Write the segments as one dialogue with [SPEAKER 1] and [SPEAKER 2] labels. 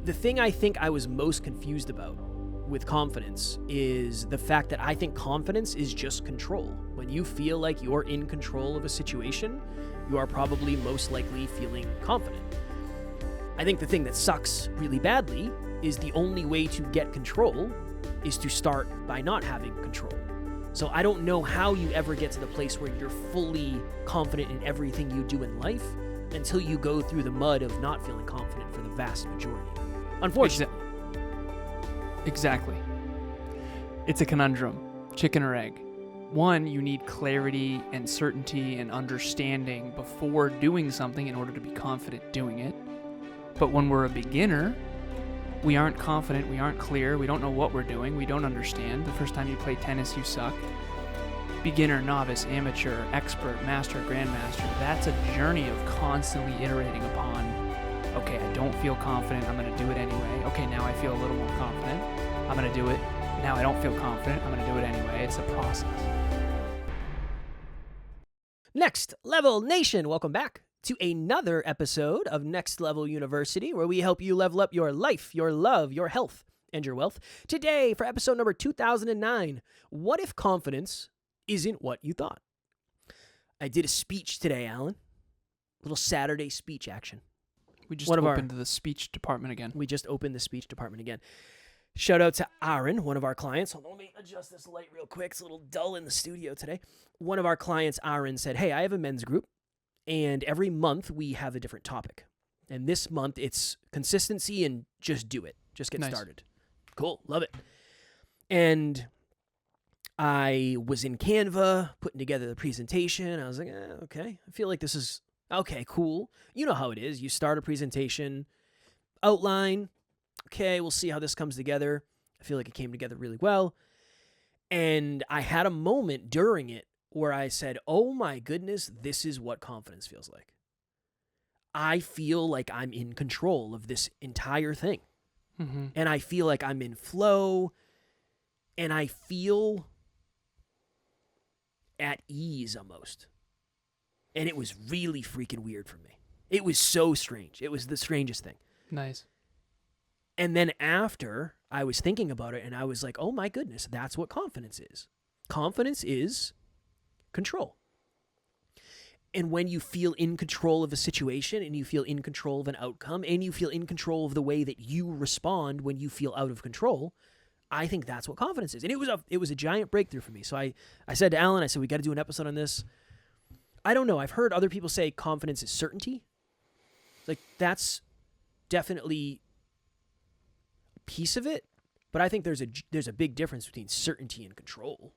[SPEAKER 1] The thing I think I was most confused about with confidence is the fact that I think confidence is just control. When you feel like you're in control of a situation, you are probably most likely feeling confident. I think the thing that sucks really badly is the only way to get control is to start by not having control. So I don't know how you ever get to the place where you're fully confident in everything you do in life until you go through the mud of not feeling confident for the vast majority. Unfortunately.
[SPEAKER 2] Exactly. It's a conundrum. Chicken or egg. One, you need clarity and certainty and understanding before doing something in order to be confident doing it. But when we're a beginner, we aren't confident, we aren't clear, we don't know what we're doing, we don't understand. The first time you play tennis, you suck. Beginner, novice, amateur, expert, master, grandmaster. That's a journey of constantly iterating upon, okay, I don't feel confident, I'm going to do it anyway. Okay, now I feel a little more confident, I'm going to do it. Now I don't feel confident, I'm going to do it anyway. It's a process.
[SPEAKER 1] Next Level Nation, welcome back to another episode of Next Level University, where we help you level up your life, your love, your health, and your wealth. Today, for episode number 2009, what if confidence isn't what you thought? I did a speech today, Alan. Little Saturday speech action.
[SPEAKER 2] We just opened the speech department again.
[SPEAKER 1] We just opened the speech department again. Shout out to Aaron, one of our clients. Hold on, let me adjust this light real quick. It's a little dull in the studio today. One of our clients, Aaron, said, hey, I have a men's group, and every month we have a different topic. And this month it's consistency and just do it. Just get started. Cool. Love it. And I was in Canva putting together the presentation. I was like, okay, I feel like this is okay, cool. You know how it is. You start a presentation, outline. Okay, we'll see how this comes together. I feel like it came together really well. And I had a moment during it where I said, oh my goodness, this is what confidence feels like. I feel like I'm in control of this entire thing. Mm-hmm. And I feel like I'm in flow. And I feel at ease almost. And it was really freaking weird for me. It was so strange. It was the strangest thing.
[SPEAKER 2] Nice.
[SPEAKER 1] And then after I was thinking about it and I was like, oh my goodness, that's what confidence is. Confidence is control. And when you feel in control of a situation and you feel in control of an outcome and you feel in control of the way that you respond when you feel out of control, I think that's what confidence is. And it was a giant breakthrough for me. So I said to Alan, I said, we got to do an episode on this. I don't know. I've heard other people say confidence is certainty. Like that's definitely piece of it, but I think there's a big difference between certainty and control.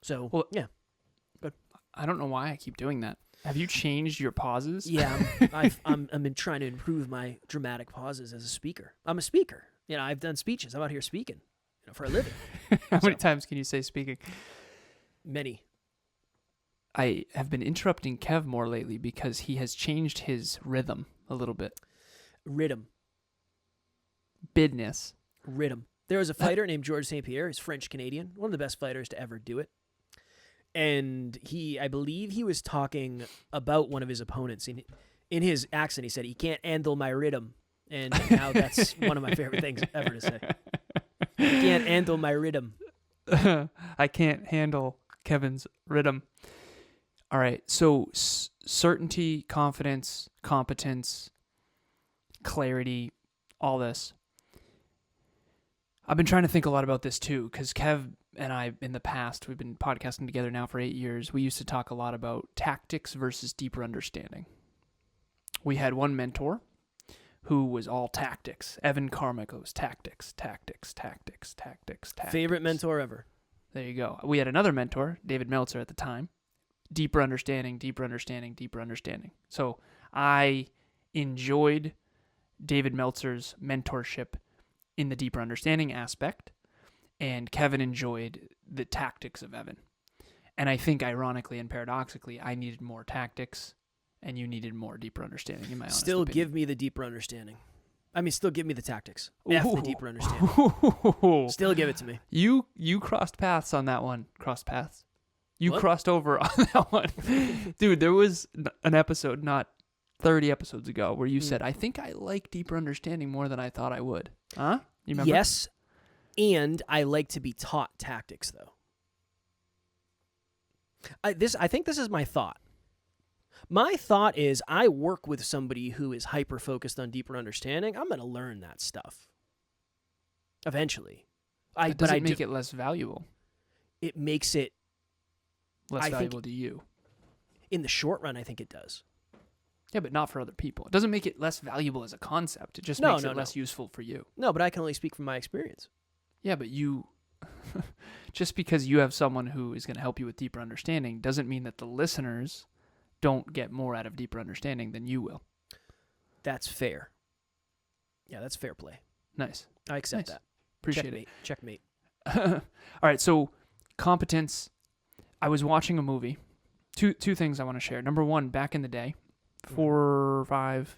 [SPEAKER 1] So, well, yeah.
[SPEAKER 2] But I don't know why I keep doing that. Have you changed your pauses?
[SPEAKER 1] Yeah, I'm been trying to improve my dramatic pauses as a speaker. I'm a speaker. You know, I've done speeches. I'm out here speaking, for a living.
[SPEAKER 2] How many times can you say speaking?
[SPEAKER 1] Many.
[SPEAKER 2] I have been interrupting Kev more lately because he has changed his rhythm a little bit.
[SPEAKER 1] Rhythm.
[SPEAKER 2] Business.
[SPEAKER 1] Rhythm. There was a fighter named Georges St. Pierre. He's French-Canadian. One of the best fighters to ever do it. And I believe he was talking about one of his opponents. In his accent, he said, he can't handle my rhythm. And now that's one of my favorite things ever to say. He can't handle my rhythm.
[SPEAKER 2] I can't handle Kevin's rhythm. All right. So certainty, confidence, competence, clarity, all this. I've been trying to think a lot about this too, because Kev and I, in the past, we've been podcasting together now for 8 years. We used to talk a lot about tactics versus deeper understanding. We had one mentor who was all tactics. Evan Carmichael's tactics.
[SPEAKER 1] Favorite mentor ever.
[SPEAKER 2] There you go. We had another mentor, David Meltzer at the time. Deeper understanding. So I enjoyed David Meltzer's mentorship in the deeper understanding aspect, and Kevin enjoyed the tactics of Evan. And I think ironically and paradoxically, I needed more tactics and you needed more deeper understanding, in my honest opinion.
[SPEAKER 1] Give me the deeper understanding. I mean, still give me the tactics. F the deeper understanding. Still give it to me.
[SPEAKER 2] You crossed paths on that one. Crossed paths? You crossed over on that one. Dude, there was an episode not 30 episodes ago where you said, I think I like deeper understanding more than I thought I would. Huh? You remember?
[SPEAKER 1] Yes, and I like to be taught tactics, though. I think this is my thought. My thought is I work with somebody who is hyper-focused on deeper understanding. I'm going to learn that stuff eventually.
[SPEAKER 2] That doesn't make it less valuable.
[SPEAKER 1] It makes it
[SPEAKER 2] less valuable to you.
[SPEAKER 1] In the short run, I think it does.
[SPEAKER 2] Yeah, but not for other people. It doesn't make it less valuable as a concept. It just makes it less useful for you.
[SPEAKER 1] No, but I can only speak from my experience.
[SPEAKER 2] Yeah, but you... just because you have someone who is going to help you with deeper understanding doesn't mean that the listeners don't get more out of deeper understanding than you will.
[SPEAKER 1] That's fair. Yeah, that's fair play.
[SPEAKER 2] Nice.
[SPEAKER 1] I accept that.
[SPEAKER 2] Appreciate it.
[SPEAKER 1] Checkmate.
[SPEAKER 2] All right, so competence. I was watching a movie. Two things I want to share. Number one, back in the day, 4 or 5,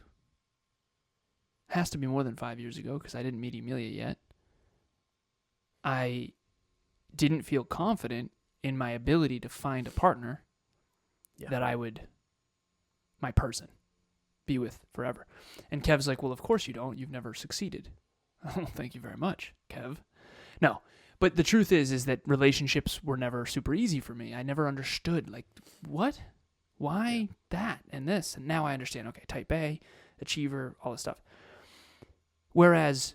[SPEAKER 2] has to be more than 5 years ago because I didn't meet Emilia yet. I didn't feel confident in my ability to find a partner that I would, my person, be with forever. And Kev's like, well, of course you don't. You've never succeeded. Oh, thank you very much, Kev. No, but the truth is that relationships were never super easy for me. I never understood, like, what? Why that and this? And now I understand, okay, type A, achiever, all this stuff. Whereas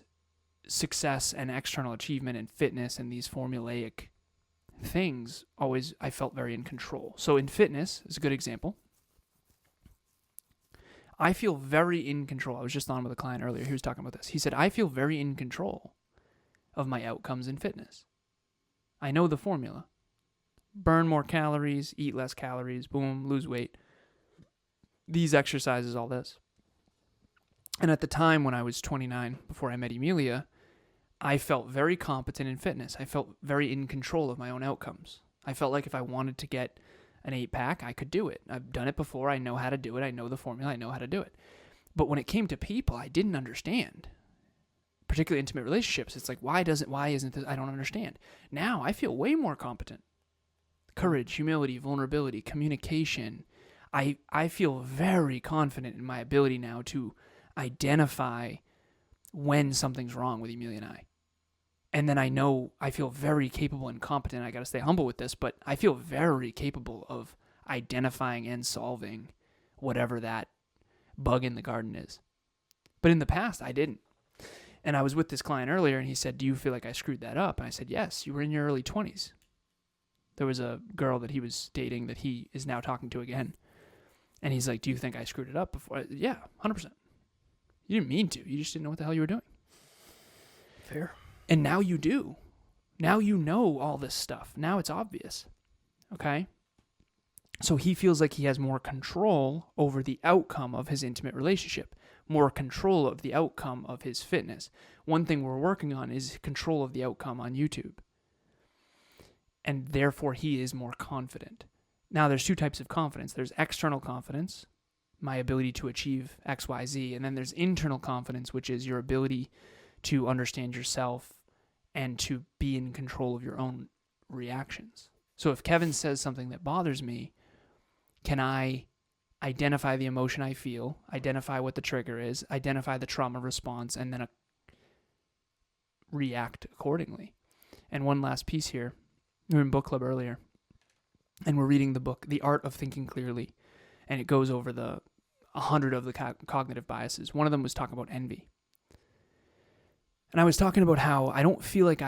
[SPEAKER 2] success and external achievement and fitness and these formulaic things, always I felt very in control. So in fitness is a good example. I feel very in control. I was just on with a client earlier. He was talking about this. He said, I feel very in control of my outcomes in fitness. I know the formula. Burn more calories, eat less calories, boom, lose weight. These exercises, all this. And at the time when I was 29, before I met Emilia, I felt very competent in fitness. I felt very in control of my own outcomes. I felt like if I wanted to get an 8-pack, I could do it. I've done it before. I know how to do it. I know the formula. I know how to do it. But when it came to people, I didn't understand. Particularly intimate relationships. It's like, why isn't this? I don't understand. Now I feel way more competent. Courage, humility, vulnerability, communication. I feel very confident in my ability now to identify when something's wrong with Emilia and I. And then I feel very capable and competent. I got to stay humble with this, but I feel very capable of identifying and solving whatever that bug in the garden is. But in the past, I didn't. And I was with this client earlier, and he said, do you feel like I screwed that up? And I said, yes, you were in your early 20s. There was a girl that he was dating that he is now talking to again. And he's like, do you think I screwed it up before? Yeah, 100%. You didn't mean to. You just didn't know what the hell you were doing.
[SPEAKER 1] Fair.
[SPEAKER 2] And now you do. Now you know all this stuff. Now it's obvious. Okay? So he feels like he has more control over the outcome of his intimate relationship, more control of the outcome of his fitness. One thing we're working on is control of the outcome on YouTube. And therefore, he is more confident. Now, there's 2 types of confidence. There's external confidence, my ability to achieve X, Y, Z. And then there's internal confidence, which is your ability to understand yourself and to be in control of your own reactions. So if Kevin says something that bothers me, can I identify the emotion I feel, identify what the trigger is, identify the trauma response, and then react accordingly? And one last piece here. We were in book club earlier, and we're reading the book, The Art of Thinking Clearly, and it goes over 100 of the cognitive biases. One of them was talking about envy. And I was talking about how I don't feel like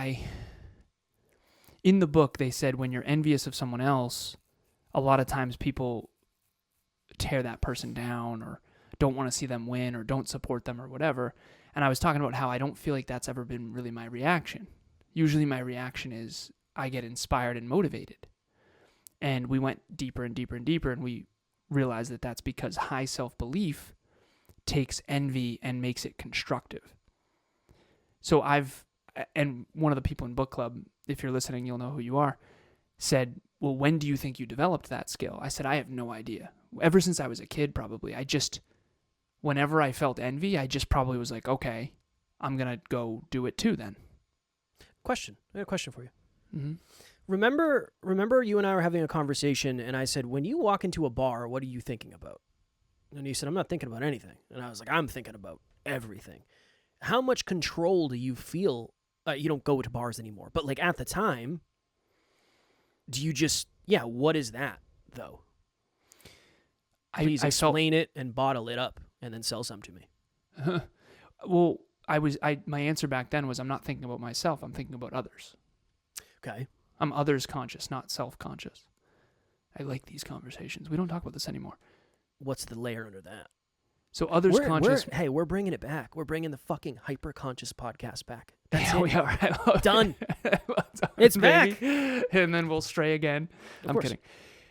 [SPEAKER 2] in the book, they said when you're envious of someone else, a lot of times people tear that person down or don't want to see them win or don't support them or whatever. And I was talking about how I don't feel like that's ever been really my reaction. Usually my reaction is I get inspired and motivated. And we went deeper and deeper and deeper, and we realized that that's because high self-belief takes envy and makes it constructive. So and one of the people in book club, if you're listening, you'll know who you are, said, well, when do you think you developed that skill? I said, I have no idea. Ever since I was a kid, probably. Whenever I felt envy, I just probably was like, okay, I'm going to go do it too then.
[SPEAKER 1] Question. I got a question for you.
[SPEAKER 2] Mm-hmm.
[SPEAKER 1] Remember you and I were having a conversation, and I said, when you walk into a bar, what are you thinking about? And he said, I'm not thinking about anything. And I was like, I'm thinking about everything. How much control do you feel? You don't go to bars anymore, but like at the time, do you just, what is that though? Please explain it and bottle it up and then sell some to me.
[SPEAKER 2] Well, my answer back then was I'm not thinking about myself. I'm thinking about others.
[SPEAKER 1] Okay.
[SPEAKER 2] I'm others conscious, not self-conscious. I like these conversations. We don't talk about this anymore.
[SPEAKER 1] What's the layer under that?
[SPEAKER 2] So others conscious.
[SPEAKER 1] We're bringing it back. We're bringing the fucking hyper-conscious podcast back.
[SPEAKER 2] That's it. We are.
[SPEAKER 1] Done. It's back.
[SPEAKER 2] And then we'll stray again.
[SPEAKER 1] Of
[SPEAKER 2] I'm
[SPEAKER 1] course.
[SPEAKER 2] kidding.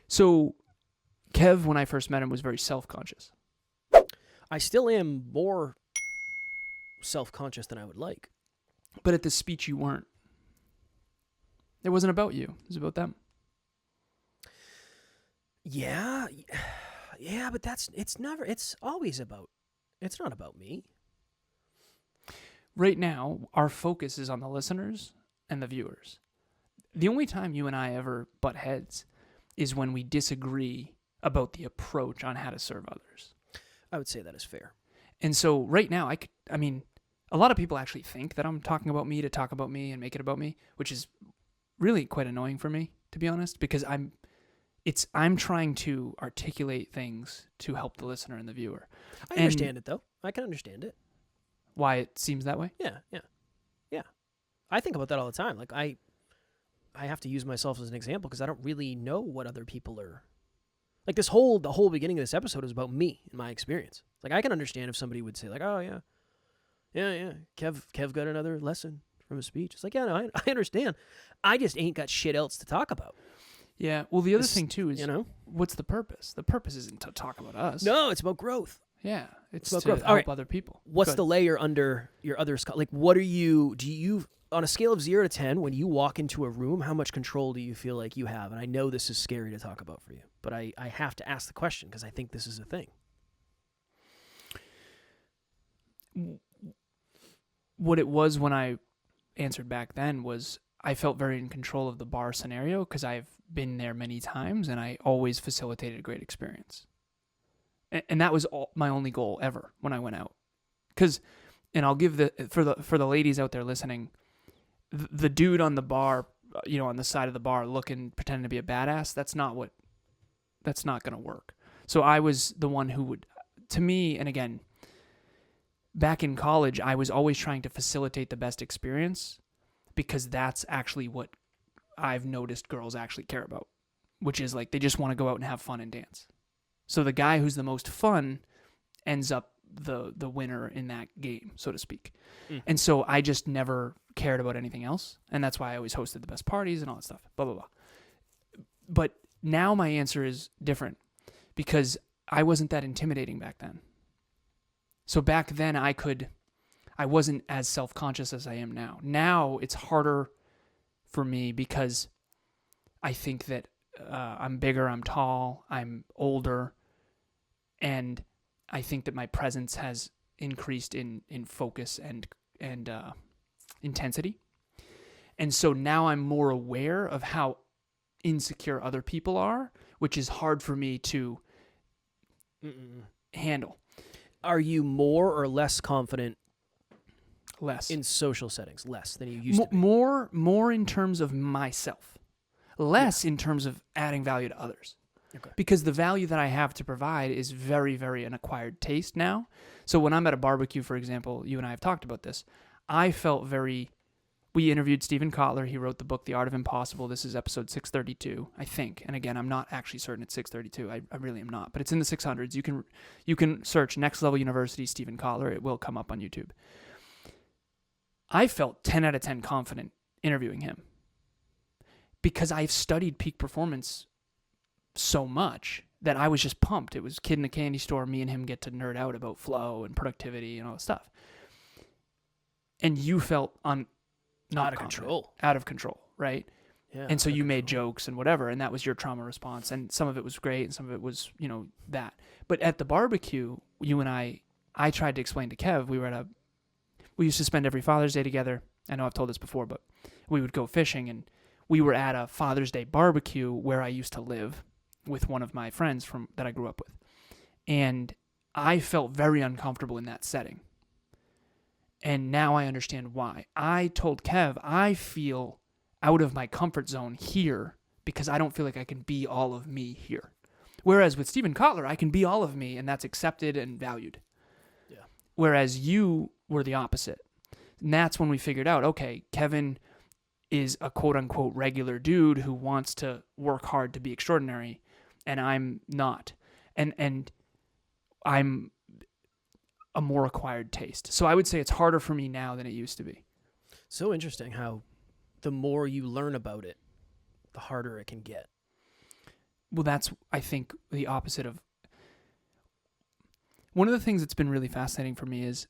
[SPEAKER 2] So Kev, when I first met him, was very self-conscious.
[SPEAKER 1] I still am more self-conscious than I would like.
[SPEAKER 2] But at the speech, you weren't. It wasn't about you. It was about them.
[SPEAKER 1] Yeah, but it's not about me.
[SPEAKER 2] Right now, our focus is on the listeners and the viewers. The only time you and I ever butt heads is when we disagree about the approach on how to serve others.
[SPEAKER 1] I would say that is fair.
[SPEAKER 2] And so right now, I mean, a lot of people actually think that I'm talking about me to talk about me and make it about me, which is really quite annoying for me, to be honest, because I'm trying to articulate things to help the listener and the viewer.
[SPEAKER 1] I understand it, though. I can understand it.
[SPEAKER 2] Why it seems that way?
[SPEAKER 1] Yeah. I think about that all the time. Like, I have to use myself as an example because I don't really know what other people are. Like, the whole beginning of this episode is about me and my experience. Like, I can understand if somebody would say, like, oh, yeah, Kev got another lesson from his speech. It's like, yeah, no, I understand. I just ain't got shit else to talk about.
[SPEAKER 2] Yeah, well, the other thing, too, is, what's the purpose? The purpose isn't to talk about us.
[SPEAKER 1] No, it's about growth.
[SPEAKER 2] Yeah, it's
[SPEAKER 1] about
[SPEAKER 2] to
[SPEAKER 1] growth.
[SPEAKER 2] help other people.
[SPEAKER 1] What's the layer under your other... Like, what do you... On a scale of 0 to 10, when you walk into a room, how much control do you feel like you have? And I know this is scary to talk about for you, but I have to ask the question because I think this is a thing.
[SPEAKER 2] What it was when I answered back then was I felt very in control of the bar scenario because I've been there many times and I always facilitated a great experience. And that was my only goal ever when I went out. And I'll give for the ladies out there listening, the dude on the bar, on the side of the bar pretending to be a badass, that's not going to work. So I was the one who would, to me, and again, back in college, I was always trying to facilitate the best experience because that's actually what I've noticed girls actually care about, which is like they just want to go out and have fun and dance. So the guy who's the most fun ends up the winner in that game, so to speak. And so I just never cared about anything else. And that's why I always hosted the best parties and all that stuff, blah, blah, blah. But now my answer is different because I wasn't that intimidating back then. So back then I wasn't as self-conscious as I am now. Now it's harder for me because I think that I'm bigger, I'm tall, I'm older, and I think that my presence has increased in focus and intensity. And so now I'm more aware of how insecure other people are, which is hard for me to handle.
[SPEAKER 1] Are you more or less confident?
[SPEAKER 2] Less.
[SPEAKER 1] In social settings, less than you used to be?
[SPEAKER 2] More in terms of myself. Less in terms of adding value to others.
[SPEAKER 1] Okay.
[SPEAKER 2] Because the value that I have to provide is very, very an acquired taste now. So when I'm at a barbecue, for example, you and I have talked about this, I felt we interviewed Stephen Kotler. He wrote the book, The Art of Impossible. This is episode 632, I think. And again, I'm not actually certain it's 632. I really am not. But it's in the 600s. You can search Next Level University, Stephen Kotler. It will come up on YouTube. I felt 10 out of 10 confident interviewing him because I've studied peak performance so much that I was just pumped. It was Kid in a Candy Store. Me and him get to nerd out about flow and productivity and all that stuff. And you felt out of control, right?
[SPEAKER 1] Yeah.
[SPEAKER 2] And so you made jokes and whatever, and that was your trauma response. And some of it was great, and some of it was, that. But at the barbecue, you and I tried to explain to Kev, we used to spend every Father's Day together. I know I've told this before, but we would go fishing, and we were at a Father's Day barbecue where I used to live with one of my friends that I grew up with. And I felt very uncomfortable in that setting. And now I understand why. I told Kev, I feel out of my comfort zone here because I don't feel like I can be all of me here. Whereas with Steven Kotler, I can be all of me, and that's accepted and valued.
[SPEAKER 1] Yeah.
[SPEAKER 2] Whereas you were the opposite. And that's when we figured out, okay, Kevin is a quote-unquote regular dude who wants to work hard to be extraordinary, and I'm not. And I'm a more acquired taste. So I would say it's harder for me now than it used to be.
[SPEAKER 1] So interesting how the more you learn about it, the harder it can get.
[SPEAKER 2] Well, that's, I think, the opposite of... One of the things that's been really fascinating for me is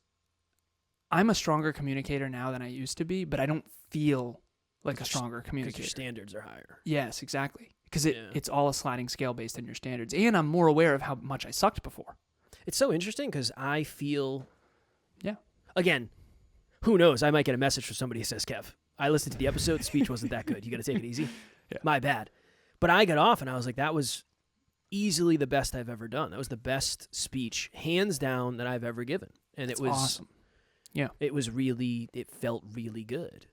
[SPEAKER 2] I'm a stronger communicator now than I used to be, but I don't feel like a stronger communicator.
[SPEAKER 1] Because your standards are higher.
[SPEAKER 2] Yes, exactly. Because it's all a sliding scale based on your standards. And I'm more aware of how much I sucked before.
[SPEAKER 1] It's so interesting because I feel...
[SPEAKER 2] Yeah.
[SPEAKER 1] Again, who knows? I might get a message from somebody who says, Kev, I listened to the episode. The speech wasn't that good. You got to take it easy.
[SPEAKER 2] Yeah.
[SPEAKER 1] My bad. But I got off and I was like, that was easily the best I've ever done. That was the best speech, hands down, that I've ever given. And
[SPEAKER 2] That's
[SPEAKER 1] it was
[SPEAKER 2] awesome. Yeah.
[SPEAKER 1] It felt really good.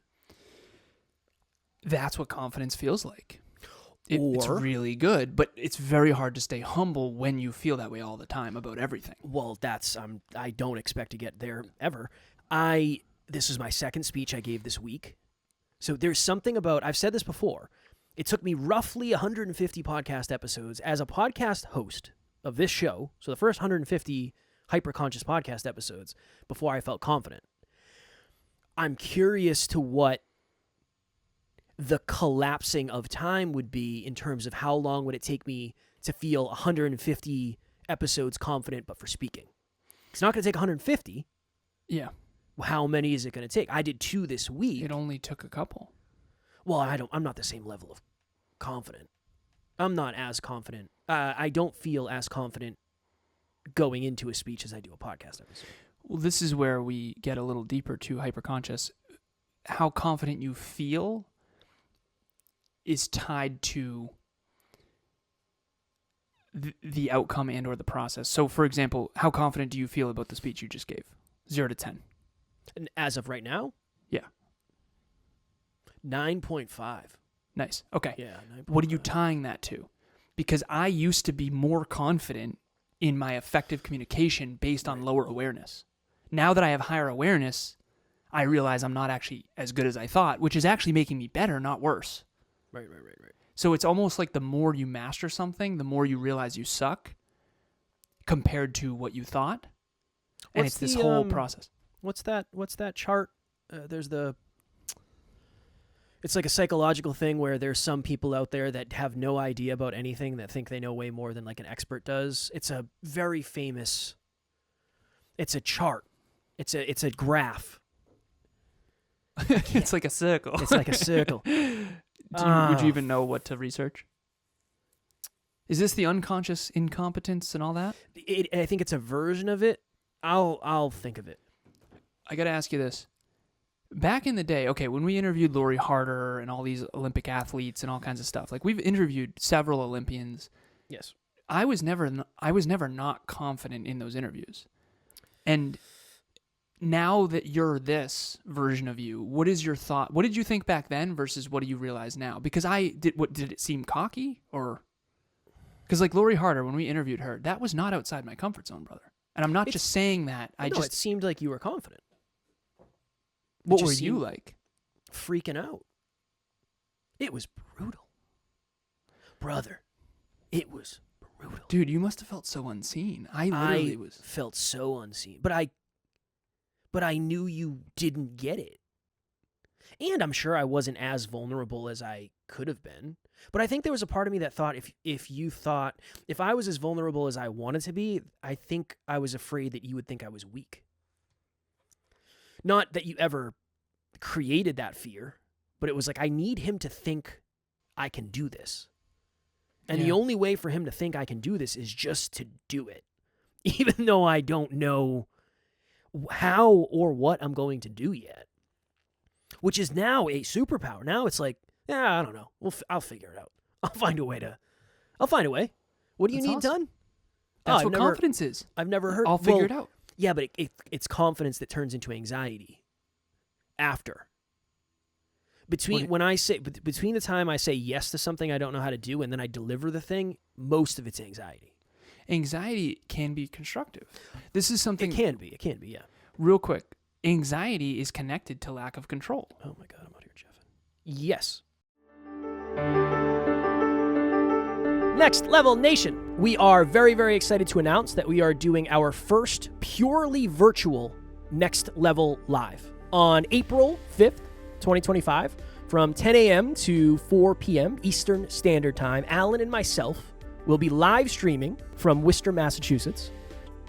[SPEAKER 2] That's what confidence feels like. It's really good, but it's very hard to stay humble when you feel that way all the time about everything.
[SPEAKER 1] Well, I don't expect to get there ever. This is my second speech I gave this week. So there's something about, I've said this before, it took me roughly 150 podcast episodes as a podcast host of this show, so the first 150 hyperconscious podcast episodes, before I felt confident. I'm curious to what the collapsing of time would be in terms of how long would it take me to feel 150 episodes confident, but for speaking. It's not going to take 150.
[SPEAKER 2] Yeah.
[SPEAKER 1] How many is it going to take? I did 2 this week.
[SPEAKER 2] It only took a couple.
[SPEAKER 1] Well, I'm not the same level of confident. I'm not as confident. I don't feel as confident going into a speech as I do a podcast episode.
[SPEAKER 2] Well, this is where we get a little deeper to hyperconscious. How confident you feel is tied to the outcome and or the process. So, for example, how confident do you feel about the speech you just gave? 0 to 10.
[SPEAKER 1] And as of right now?
[SPEAKER 2] Yeah.
[SPEAKER 1] 9.5.
[SPEAKER 2] Nice. Okay.
[SPEAKER 1] Yeah. 9.5.
[SPEAKER 2] What are you tying that to? Because I used to be more confident in my effective communication based on lower awareness. Now that I have higher awareness, I realize I'm not actually as good as I thought, which is actually making me better, not worse.
[SPEAKER 1] Right.
[SPEAKER 2] So it's almost like the more you master something, the more you realize you suck compared to what you thought. And it's this whole process.
[SPEAKER 1] What's that chart? It's like a psychological thing where there's some people out there that have no idea about anything that think they know way more than like an expert does. It's a very famous, it's a chart. It's a graph.
[SPEAKER 2] It's like a circle.
[SPEAKER 1] It's like a circle.
[SPEAKER 2] Would you even know what to research? Is this the unconscious incompetence and all that?
[SPEAKER 1] I think it's a version of it. I'll think of it.
[SPEAKER 2] I got to ask you this. Back in the day, okay, when we interviewed Lori Harder and all these Olympic athletes and all kinds of stuff, like we've interviewed several Olympians.
[SPEAKER 1] Yes.
[SPEAKER 2] I was never not confident in those interviews. And now that you're this version of you, what is your thought? What did you think back then versus what do you realize now? Because did it seem cocky or? Because like Lori Harder, when we interviewed her, that was not outside my comfort zone, brother. And I'm not just saying that.
[SPEAKER 1] It seemed like you were confident.
[SPEAKER 2] What were you like?
[SPEAKER 1] Freaking out. It was brutal. Brother, it was brutal.
[SPEAKER 2] Dude, you must have felt so unseen. I
[SPEAKER 1] felt so unseen. But I knew you didn't get it. And I'm sure I wasn't as vulnerable as I could have been. But I think there was a part of me that thought if I was as vulnerable as I wanted to be, I think I was afraid that you would think I was weak. Not that you ever created that fear, but it was like, I need him to think I can do this. And the only way for him to think I can do this is just to do it. Even though I don't know how or what I'm going to do yet. Which is now a superpower. Now it's like, I don't know. I'll figure it out. I'll find a way. What do you need done?
[SPEAKER 2] That's
[SPEAKER 1] I've
[SPEAKER 2] what
[SPEAKER 1] never-
[SPEAKER 2] confidence is.
[SPEAKER 1] I've never heard.
[SPEAKER 2] I'll figure it out.
[SPEAKER 1] Yeah, but it's confidence that turns into anxiety after. Between the time I say yes to something I don't know how to do and then I deliver the thing, most of it's anxiety.
[SPEAKER 2] Anxiety can be constructive. This is something.
[SPEAKER 1] It can be, yeah.
[SPEAKER 2] Real quick, anxiety is connected to lack of control.
[SPEAKER 1] Oh my God, I'm out here, Jeff. Yes. Next Level Nation. We are very, very excited to announce that we are doing our first purely virtual Next Level Live on April 5th, 2025, from 10 a.m. to 4 p.m. Eastern Standard Time. Alan and myself will be live streaming from Worcester, Massachusetts.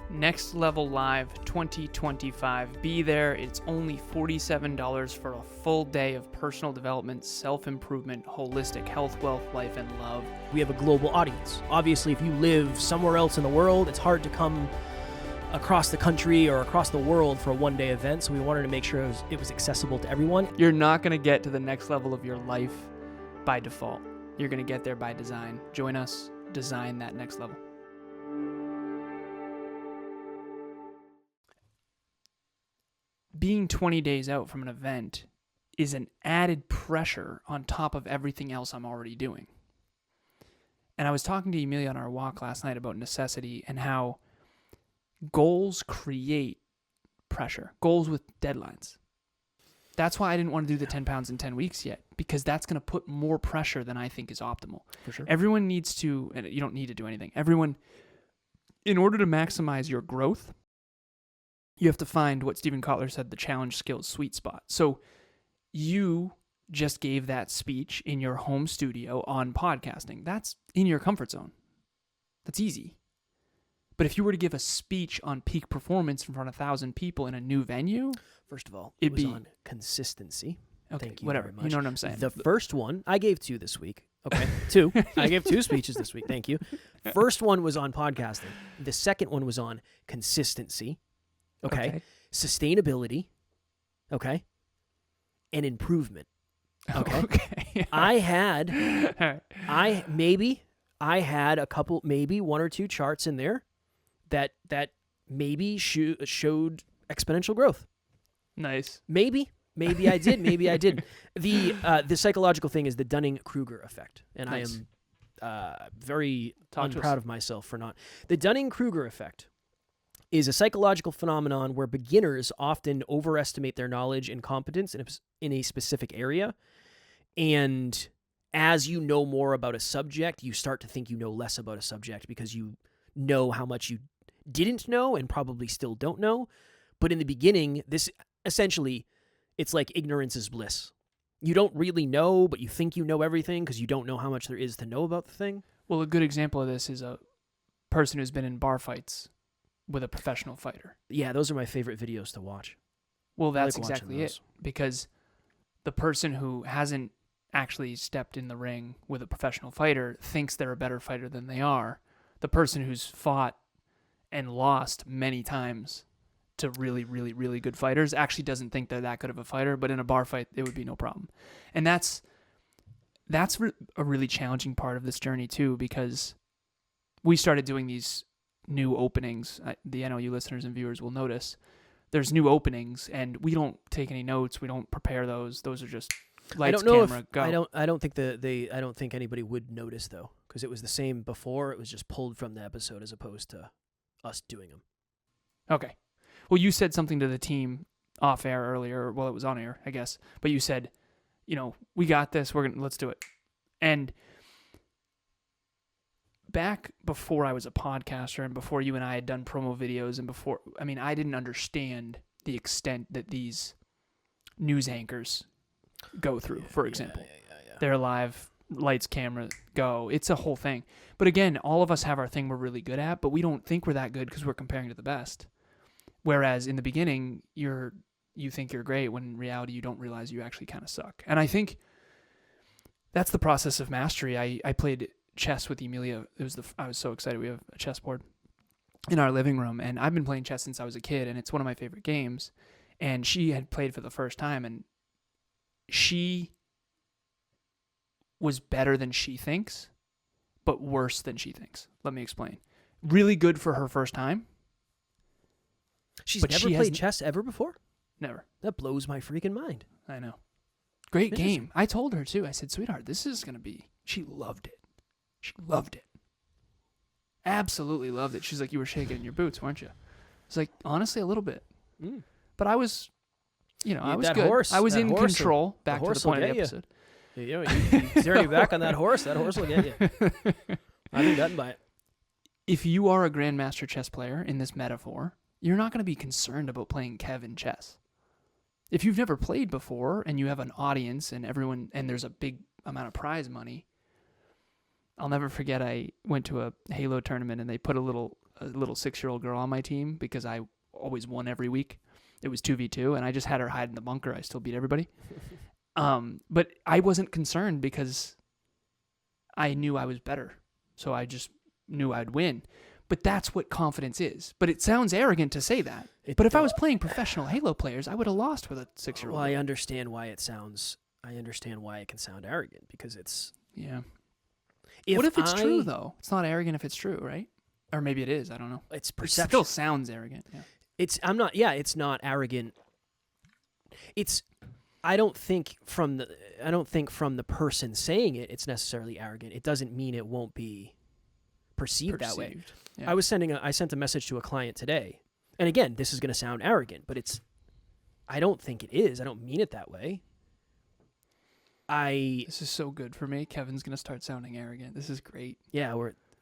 [SPEAKER 2] Next Level Live 2025. Be there. It's only $47 for a full day of personal development, self-improvement, holistic health, wealth, life, and love.
[SPEAKER 1] We have a global audience. Obviously, if you live somewhere else in the world, it's hard to come across the country or across the world for a one-day event, so we wanted to make sure it was accessible to everyone.
[SPEAKER 2] You're not going to get to the next level of your life by default. You're going to get there by design. Join us. Design that next level. Being 20 days out from an event is an added pressure on top of everything else I'm already doing. And I was talking to Emilia on our walk last night about necessity and how goals create pressure, goals with deadlines. That's why I didn't want to do the 10 pounds in 10 weeks yet, because that's going to put more pressure than I think is optimal.
[SPEAKER 1] For sure.
[SPEAKER 2] Everyone needs to, and you don't need to do anything. Everyone, in order to maximize your growth, you have to find what Stephen Kotler said, the challenge skills sweet spot. So you just gave that speech in your home studio on podcasting. That's in your comfort zone. That's easy. But if you were to give a speech on peak performance in front of 1,000 people in a new venue,
[SPEAKER 1] first of all,
[SPEAKER 2] it'd
[SPEAKER 1] it was
[SPEAKER 2] be
[SPEAKER 1] on consistency.
[SPEAKER 2] okay,
[SPEAKER 1] Thank you
[SPEAKER 2] whatever.
[SPEAKER 1] very much.
[SPEAKER 2] You know what I'm saying.
[SPEAKER 1] The first one, I gave 2 this week. Okay, 2. I gave 2 speeches this week. Thank you. First one was on podcasting. The second one was on consistency. Okay. Sustainability. Okay. And improvement. Okay.
[SPEAKER 2] Okay.
[SPEAKER 1] I had
[SPEAKER 2] All right.
[SPEAKER 1] I had a couple, maybe 1 or 2 charts in there that maybe showed exponential growth.
[SPEAKER 2] Nice.
[SPEAKER 1] Maybe I did. Maybe I didn't. The psychological thing is the Dunning-Kruger effect, and
[SPEAKER 2] Nice.
[SPEAKER 1] I am very
[SPEAKER 2] Talk to us.
[SPEAKER 1] proud of myself for not. The Dunning-Kruger effect is a psychological phenomenon where beginners often overestimate their knowledge and competence in a specific area, and as you know more about a subject, you start to think you know less about a subject because you know how much you didn't know and probably still don't know. But in the beginning, this essentially, it's like ignorance is bliss. You don't really know, but you think you know everything because you don't know how much there is to know about the thing.
[SPEAKER 2] Well, a good example of this is a person who's been in bar fights with a professional fighter.
[SPEAKER 1] Yeah, those are my favorite videos to watch.
[SPEAKER 2] Well,
[SPEAKER 1] I
[SPEAKER 2] that's
[SPEAKER 1] like watching
[SPEAKER 2] exactly
[SPEAKER 1] those.
[SPEAKER 2] it. Because the person who hasn't actually stepped in the ring with a professional fighter thinks they're a better fighter than they are. The person who's fought and lost many times to really, really, really good fighters actually doesn't think they're that good of a fighter, but in a bar fight, it would be no problem. And that's a really challenging part of this journey too, because we started doing these new openings. The NLU listeners and viewers will notice there's new openings, and we don't take any notes. We don't prepare those. Those are just lights, camera, go.
[SPEAKER 1] I don't think anybody would notice though, because it was the same before. It was just pulled from the episode as opposed to us doing them.
[SPEAKER 2] Okay. Well, you said something to the team off air earlier. Well, it was on air, I guess. But you said, we got this. Let's do it. And back before I was a podcaster and before you and I had done promo videos and I didn't understand the extent that these news anchors go through, for example.
[SPEAKER 1] Yeah.
[SPEAKER 2] They're live, lights, camera, go. It's a whole thing. But again, all of us have our thing we're really good at, but we don't think we're that good because we're comparing to the best. Whereas in the beginning, you think you're great when in reality you don't realize you actually kind of suck. And I think that's the process of mastery. I played chess with Emilia. I was so excited. We have a chessboard in our living room, and I've been playing chess since I was a kid, and it's one of my favorite games. And she had played for the first time, and she was better than she thinks, but worse than she thinks. Let me explain. really good for her first time.
[SPEAKER 1] She's
[SPEAKER 2] But
[SPEAKER 1] never
[SPEAKER 2] she
[SPEAKER 1] played
[SPEAKER 2] hasn't-
[SPEAKER 1] chess ever before?
[SPEAKER 2] Never.
[SPEAKER 1] That blows my freaking mind.
[SPEAKER 2] I know. Great
[SPEAKER 1] Interesting.
[SPEAKER 2] game. I told her too. I said, sweetheart, this is going to be. She loved it. She loved it. Absolutely loved it. She's like, you were shaking in your boots, weren't you? It's like, honestly, a little bit.
[SPEAKER 1] Mm.
[SPEAKER 2] But I was, I was
[SPEAKER 1] that
[SPEAKER 2] good.
[SPEAKER 1] horse-
[SPEAKER 2] I was
[SPEAKER 1] that
[SPEAKER 2] in
[SPEAKER 1] horse
[SPEAKER 2] control. Back to the
[SPEAKER 1] horse will
[SPEAKER 2] point of the
[SPEAKER 1] get you.
[SPEAKER 2] episode.
[SPEAKER 1] You zero you back on that horse. That horse will get you. I've been gotten by it.
[SPEAKER 2] If you are a grandmaster chess player in this metaphor, you're not going to be concerned about playing Kev in chess. If you've never played before and you have an audience and there's a big amount of prize money, I'll never forget I went to a Halo tournament and they put a little 6-year-old girl on my team because I always won every week. It was 2v2 and I just had her hide in the bunker. I still beat everybody. But I wasn't concerned because I knew I was better. So I just knew I'd win. But that's what confidence is. But it sounds arrogant to say that. But if I was playing professional Halo players, I would have lost with a 6-year-old.
[SPEAKER 1] Well, I understand why it can sound arrogant because it's...
[SPEAKER 2] Yeah. What if it's true, though? It's not arrogant if it's true, right? Or maybe it is. I don't know.
[SPEAKER 1] It's
[SPEAKER 2] It
[SPEAKER 1] perception.
[SPEAKER 2] still sounds arrogant. Yeah.
[SPEAKER 1] It's not arrogant. I don't think from the person saying it, it's necessarily arrogant. It doesn't mean it won't be perceived that way.
[SPEAKER 2] Yeah.
[SPEAKER 1] I sent a message to a client today. And again, this is going to sound arrogant, but I don't think it is. I don't mean it that way.
[SPEAKER 2] This is so good for me. Kevin's going to start sounding arrogant. This is great.
[SPEAKER 1] Yeah,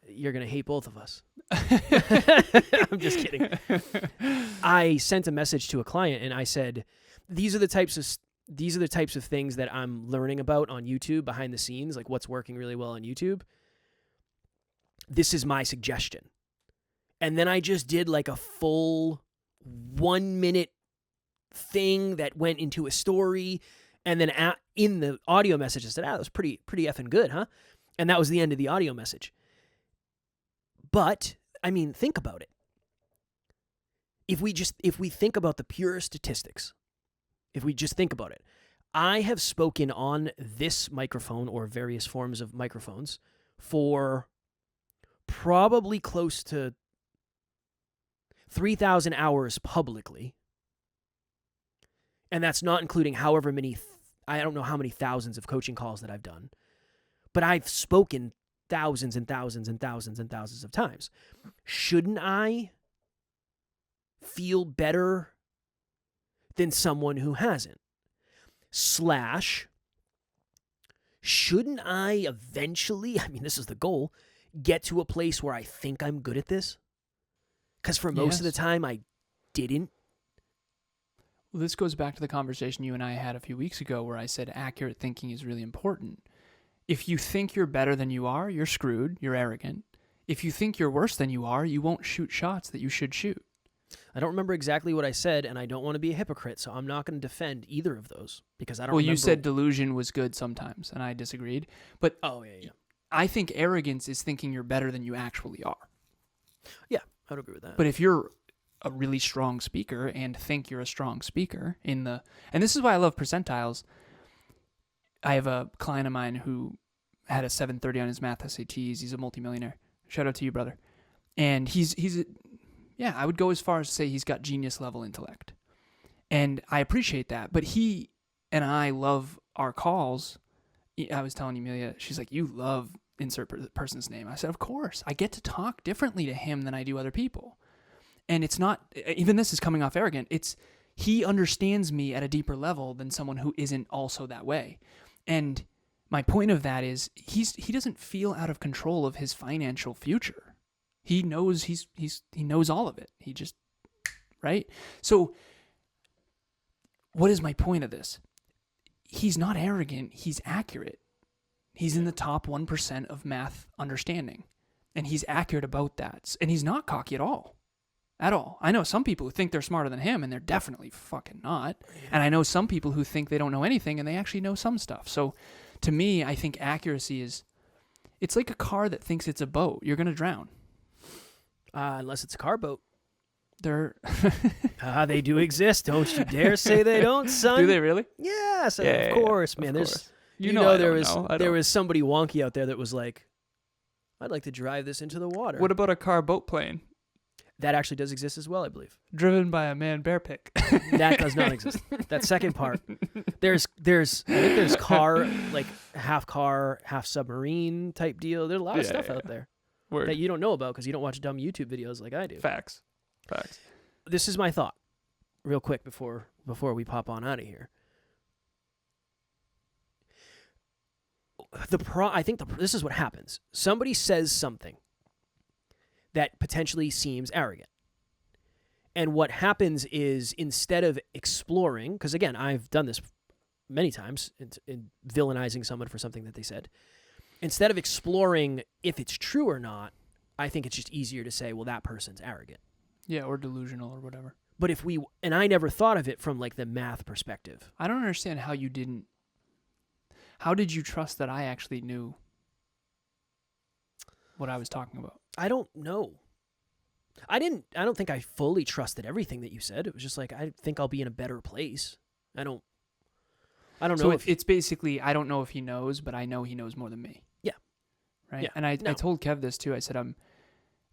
[SPEAKER 1] you're going to hate both of us. I'm just kidding. I sent a message to a client and I said, these are the types of things that I'm learning about on YouTube behind the scenes, like what's working really well on YouTube. This is my suggestion. And then I just did like a full 1-minute thing that went into a story. And then in the audio message, I said, that was pretty effing good, huh? And that was the end of the audio message. But, I mean, think about it. If we think about the pure statistics, if we just think about it, I have spoken on this microphone or various forms of microphones for probably close to 3,000 hours publicly. And that's not including however many, I don't know how many thousands of coaching calls that I've done. But I've spoken thousands and thousands and thousands and thousands of times. Shouldn't I feel better than someone who hasn't? / shouldn't I eventually, I mean, this is the goal, get to a place where I think I'm good at this? Because for most of the time, I didn't.
[SPEAKER 2] Well, this goes back to the conversation you and I had a few weeks ago where I said accurate thinking is really important. If you think you're better than you are, you're screwed. You're arrogant. If you think you're worse than you are, you won't shoot shots that you should shoot.
[SPEAKER 1] I don't remember exactly what I said, and I don't want to be a hypocrite, so I'm not going to defend either of those because I don't remember.
[SPEAKER 2] You said delusion was good sometimes, and I disagreed. But
[SPEAKER 1] yeah.
[SPEAKER 2] I think arrogance is thinking you're better than you actually are.
[SPEAKER 1] Yeah, I would agree with that.
[SPEAKER 2] But if you're a really strong speaker and think you're a strong speaker and this is why I love percentiles. I have a client of mine who had a 730 on his math SATs. He's a multimillionaire. Shout out to you, brother. And I would go as far as to say he's got genius level intellect. And I appreciate that. But he and I love our calls. I was telling Emilia, she's like, you love insert person's name. I said, of course. I get to talk differently to him than I do other people. And it's not, even this is coming off arrogant, he understands me at a deeper level than someone who isn't also that way. And my point of that is he doesn't feel out of control of his financial future. He knows he knows all of it. He just, right? So what is my point of this? He's not arrogant. He's accurate. He's in the top 1% of math understanding. And he's accurate about that. And he's not cocky at all. At all. I know some people who think they're smarter than him, and they're definitely fucking not. And I know some people who think they don't know anything, and they actually know some stuff. So to me, I think accuracy it's like a car that thinks it's a boat. You're going to drown.
[SPEAKER 1] Unless it's a car boat.
[SPEAKER 2] They
[SPEAKER 1] do exist. Don't you dare say they don't, son.
[SPEAKER 2] Do they really?
[SPEAKER 1] Yes, of course, man.
[SPEAKER 2] Of course.
[SPEAKER 1] There was somebody wonky out there that was like, I'd like to drive this into the water.
[SPEAKER 2] What about a car, boat, plane?
[SPEAKER 1] That actually does exist as well, I believe.
[SPEAKER 2] Driven by a man bear pig.
[SPEAKER 1] That does not exist. That second part. I think there's car, like half car, half submarine type deal. There's a lot of stuff out there that you don't know about because you don't watch dumb YouTube videos like I do.
[SPEAKER 2] Facts.
[SPEAKER 1] This is my thought, real quick before we pop on out of here. I think this is what happens. Somebody says something that potentially seems arrogant. And what happens is instead of exploring, because again, I've done this many times in villainizing someone for something that they said, instead of exploring if it's true or not, I think it's just easier to say, well, that person's arrogant.
[SPEAKER 2] Yeah, or delusional or whatever.
[SPEAKER 1] But and I never thought of it from like the math perspective.
[SPEAKER 2] I don't understand how did you trust that I actually knew what I was talking about?
[SPEAKER 1] I don't know. I don't think I fully trusted everything that you said. It was just like, I think I'll be in a better place. I don't know.
[SPEAKER 2] So it's basically, I don't know if he knows, but I know he knows more than me.
[SPEAKER 1] Yeah.
[SPEAKER 2] Right.
[SPEAKER 1] Yeah.
[SPEAKER 2] And I told Kev this too. I said,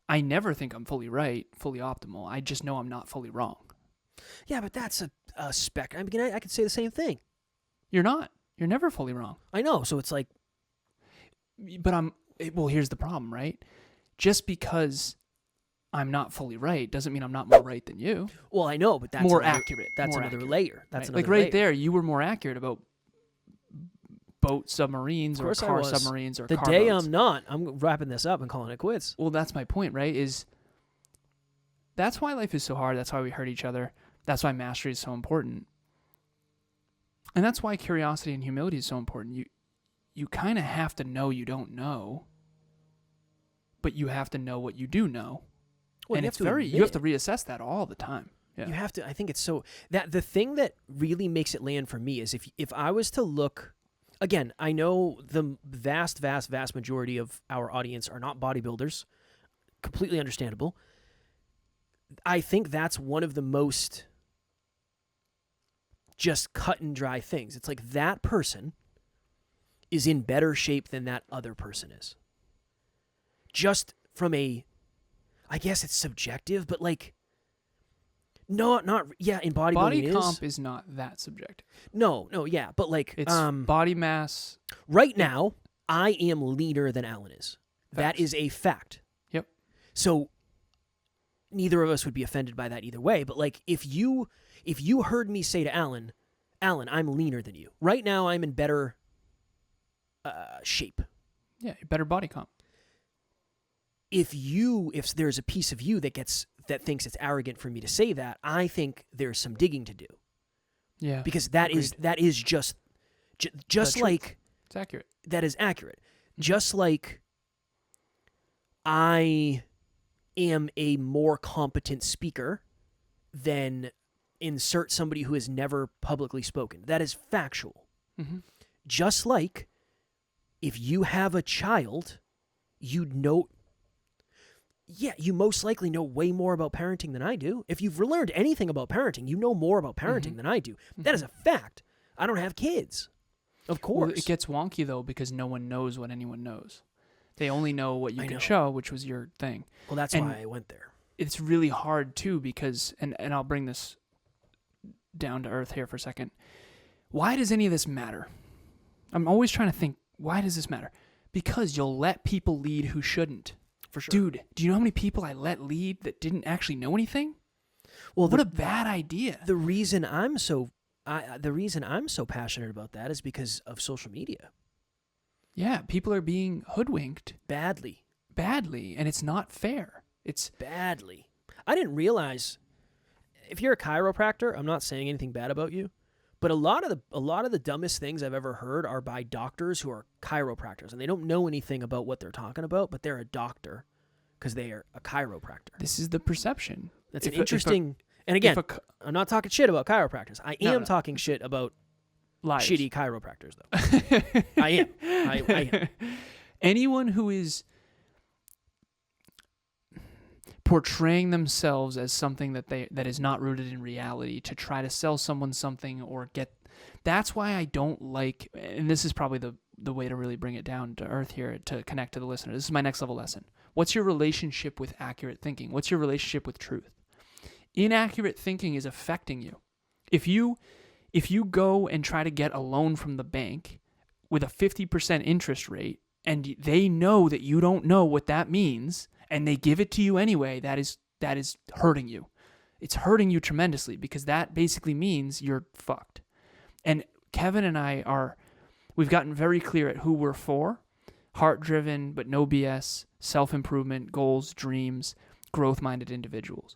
[SPEAKER 2] I never think I'm fully right, fully optimal. I just know I'm not fully wrong. Yeah,
[SPEAKER 1] but that's a spec. I mean, I could say the same thing.
[SPEAKER 2] You're not. You're never fully wrong.
[SPEAKER 1] I know. So it's like,
[SPEAKER 2] but well, here's the problem, right? Just because I'm not fully right doesn't mean I'm not more right than you.
[SPEAKER 1] Well, I know, but that's
[SPEAKER 2] more accurate.
[SPEAKER 1] That's
[SPEAKER 2] more
[SPEAKER 1] another
[SPEAKER 2] accurate,
[SPEAKER 1] layer. That's
[SPEAKER 2] right?
[SPEAKER 1] another layer.
[SPEAKER 2] There, you were more accurate about boat submarines or car submarines or
[SPEAKER 1] the
[SPEAKER 2] car
[SPEAKER 1] day
[SPEAKER 2] boats.
[SPEAKER 1] I'm wrapping this up and calling it quits.
[SPEAKER 2] Well, that's my point, right? That's why life is so hard. That's why we hurt each other. That's why mastery is so important. And that's why curiosity and humility is so important. You kind of have to know you don't know, but you have to know what you do know. Well, and you have to reassess that all the time. Yeah.
[SPEAKER 1] You have to. I think it's so that the thing that really makes it land for me is if I was to look again, I know the vast majority of our audience are not bodybuilders. Completely understandable. I think that's one of the most just cut and dry things. It's like that person is in better shape than that other person is. Just from I guess it's subjective, but like, in bodybuilding
[SPEAKER 2] body comp is not that subjective.
[SPEAKER 1] No, yeah, but like,
[SPEAKER 2] it's body mass.
[SPEAKER 1] Right now, I am leaner than Alan is.
[SPEAKER 2] Facts.
[SPEAKER 1] That is a fact.
[SPEAKER 2] Yep.
[SPEAKER 1] So neither of us would be offended by that either way. But like, if you heard me say to Alan, I'm leaner than you. Right now, I'm in better shape.
[SPEAKER 2] Yeah, better body comp.
[SPEAKER 1] If there's a piece of you that thinks it's arrogant for me to say that, I think there's some digging to do.
[SPEAKER 2] Yeah.
[SPEAKER 1] Because that is just like
[SPEAKER 2] it's accurate.
[SPEAKER 1] That is accurate. Just like I am a more competent speaker than insert somebody who has never publicly spoken. That is factual.
[SPEAKER 2] Mm-hmm.
[SPEAKER 1] Just like if you have a child, you most likely know way more about parenting than I do. If you've learned anything about parenting, you know more about parenting than I do. That is a fact. I don't have kids. Of course.
[SPEAKER 2] Well, it gets wonky, though, because no one knows what anyone knows. They only know what you can show, which was your thing.
[SPEAKER 1] Well, that's why I went there.
[SPEAKER 2] It's really hard, too, because, and I'll bring this down to earth here for a second. Why does any of this matter? I'm always trying to think, why does this matter? Because you'll let people lead who shouldn't.
[SPEAKER 1] For sure.
[SPEAKER 2] Dude, do you know how many people I let lead that didn't actually know anything?
[SPEAKER 1] Well,
[SPEAKER 2] what a bad idea.
[SPEAKER 1] The reason I'm so passionate about that is because of social media.
[SPEAKER 2] Yeah, people are being hoodwinked.
[SPEAKER 1] Badly,
[SPEAKER 2] and it's not fair. It's
[SPEAKER 1] badly. I didn't realize, if you're a chiropractor, I'm not saying anything bad about you, but a lot of the dumbest things I've ever heard are by doctors who are chiropractors, and they don't know anything about what they're talking about, but they're a doctor because they are a chiropractor.
[SPEAKER 2] This is the perception.
[SPEAKER 1] That's an interesting. And again, I'm not talking shit about chiropractors. I am talking shit about
[SPEAKER 2] liars.
[SPEAKER 1] Shitty chiropractors, though. I am.
[SPEAKER 2] Anyone who is portraying themselves as something that is not rooted in reality to try to sell someone something or get. That's why I don't like, and this is probably the way to really bring it down to earth here to connect to the listener. This is my next level lesson. What's your relationship with accurate thinking? What's your relationship with truth? Inaccurate thinking is affecting you. If you go and try to get a loan from the bank with a 50% interest rate, and they know that you don't know what that means, and they give it to you anyway, that is hurting you. It's hurting you tremendously, because that basically means you're fucked. And Kevin and we've gotten very clear at who we're for: heart-driven, but no BS, self-improvement, goals, dreams, growth-minded individuals,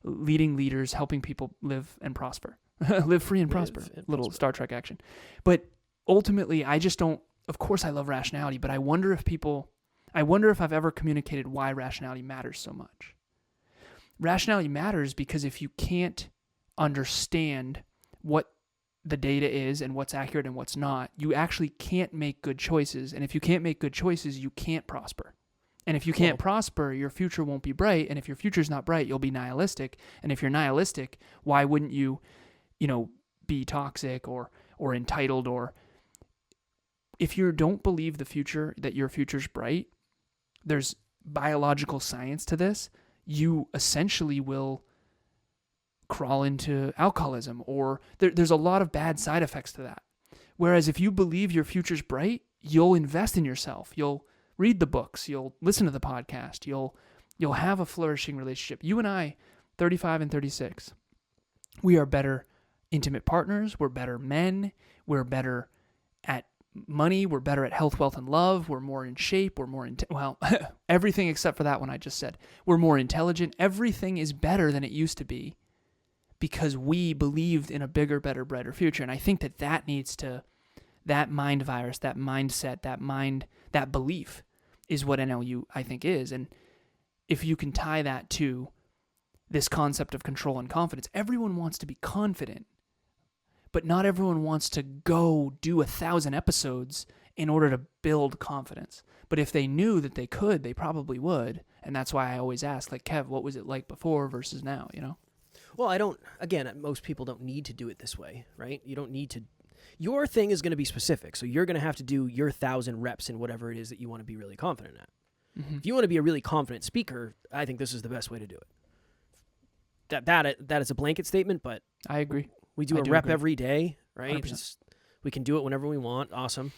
[SPEAKER 2] leading leaders, helping people live and prosper. Live free and prosper. Little Star Trek action. But ultimately, I just don't, of course I love rationality, but I wonder if I've ever communicated why rationality matters so much. Rationality matters because if you can't understand what the data is and what's accurate and what's not, you actually can't make good choices. And if you can't make good choices, you can't prosper. And if you can't prosper, your future won't be bright. And if your future's not bright, you'll be nihilistic. And if you're nihilistic, why wouldn't you be toxic or entitled? Or if you don't believe that your future's bright, there's biological science to this. You essentially will crawl into alcoholism, or there's a lot of bad side effects to that. Whereas if you believe your future's bright, you'll invest in yourself. You'll read the books. You'll listen to the podcast. You'll have a flourishing relationship. You and I, 35 and 36, we are better intimate partners. We're better men. We're better at money. We're better at health, wealth, and love. We're more in shape. We're more everything except for that one I just said. We're more intelligent. Everything is better than it used to be because we believed in a bigger, better, brighter future. And I think that mind virus, that mindset, that belief is what NLU, I think, is. And if you can tie that to this concept of control and confidence, everyone wants to be confident, but not everyone wants to go do 1,000 episodes in order to build confidence. But if they knew that they could, they probably would. And that's why I always ask, like, Kev, what was it like before versus now,
[SPEAKER 1] Well, most people don't need to do it this way, right? You don't need to. Your thing is going to be specific. So you're going to have to do your 1,000 reps in whatever it is that you want to be really confident at. Mm-hmm. If you want to be a really confident speaker, I think this is the best way to do it. That is a blanket statement, but
[SPEAKER 2] I agree.
[SPEAKER 1] We do a rep every day, right? We can do it whenever we want. Awesome.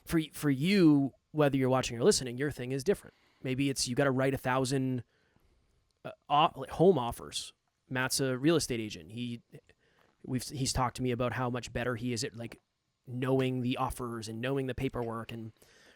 [SPEAKER 1] For you, whether you're watching or listening, your thing is different. Maybe it's you got to write 1,000 home offers. Matt's a real estate agent. He's talked to me about how much better he is at like knowing the offers and knowing the paperwork, and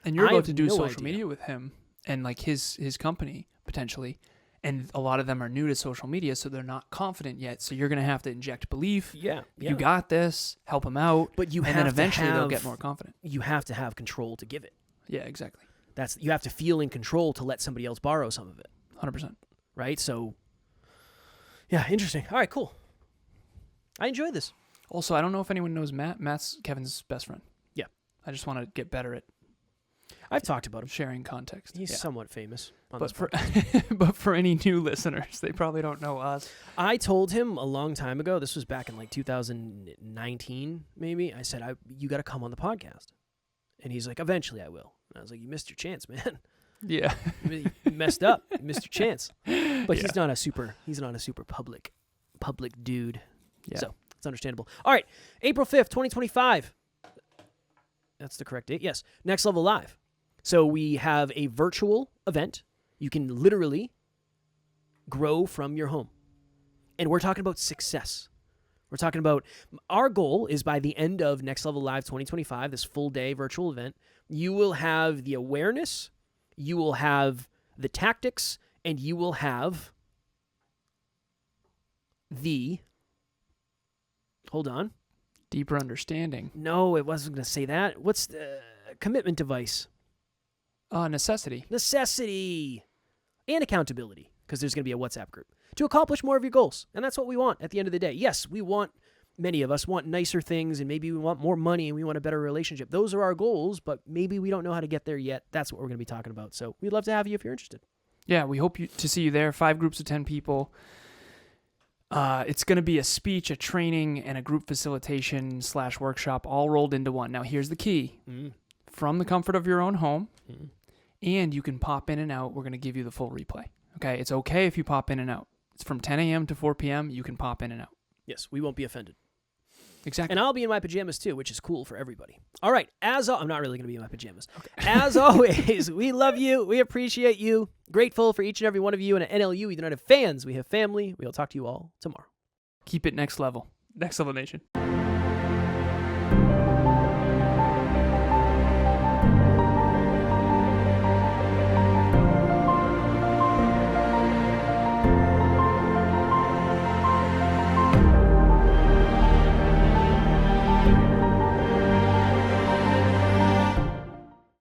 [SPEAKER 2] you're about to do social media with him and like his company potentially, and a lot of them are new to social media, so they're not confident yet. So you're gonna have to inject belief.
[SPEAKER 1] Yeah.
[SPEAKER 2] You got this. Help them out.
[SPEAKER 1] But
[SPEAKER 2] and then eventually they'll get more confident.
[SPEAKER 1] You have to have control to give it.
[SPEAKER 2] Yeah, exactly.
[SPEAKER 1] You have to feel in control to let somebody else borrow some of it.
[SPEAKER 2] 100%.
[SPEAKER 1] Right. So. Yeah, interesting. All right, cool. I enjoyed this.
[SPEAKER 2] Also, I don't know if anyone knows Matt. Matt's Kevin's best friend.
[SPEAKER 1] Yeah.
[SPEAKER 2] I just want to get better at
[SPEAKER 1] I've talked about him.
[SPEAKER 2] Sharing context.
[SPEAKER 1] He's somewhat famous.
[SPEAKER 2] But for any new listeners, they probably don't know us.
[SPEAKER 1] I told him a long time ago, this was back in like 2019 maybe, I said, you got to come on the podcast. And he's like, eventually I will. And I was like, you missed your chance, man.
[SPEAKER 2] Yeah.
[SPEAKER 1] You messed up. You missed your chance. But he's not a super public dude. Yeah. So it's understandable. All right. April 5th, 2025. That's the correct date. Yes. Next Level Live. So we have a virtual event. You can literally grow from your home. And we're talking about success. We're talking about our goal is by the end of Next Level Live 2025, this full day virtual event, you will have the awareness, you will have the tactics, and you will have the, hold on.
[SPEAKER 2] Deeper understanding.
[SPEAKER 1] No, it wasn't going to say that. What's the commitment device?
[SPEAKER 2] Necessity.
[SPEAKER 1] Necessity. And accountability, because there's going to be a WhatsApp group to accomplish more of your goals. And that's what we want at the end of the day. Yes, many of us want nicer things, and maybe we want more money, and we want a better relationship. Those are our goals, but maybe we don't know how to get there yet. That's what we're going to be talking about. So we'd love to have you if you're interested.
[SPEAKER 2] Yeah, we hope to see you there. 5 groups of 10 people. It's going to be a speech, a training, and a group facilitation / workshop all rolled into one. Now, here's the key. from the comfort of your own home,
[SPEAKER 1] Mhm.
[SPEAKER 2] and you can pop in and out. We're going to give you the full replay. Okay, it's okay if you pop in and out. It's from 10 a.m. to 4 p.m. You can pop in and out.
[SPEAKER 1] Yes, we won't be offended.
[SPEAKER 2] Exactly.
[SPEAKER 1] And I'll be in my pajamas too, which is cool for everybody. All right, I'm not really going to be in my pajamas. Okay. As always, we love you. We appreciate you. Grateful for each and every one of you. And at NLU, we do not have fans. We have family. We'll talk to you all tomorrow.
[SPEAKER 2] Keep it next level. Next Level Nation.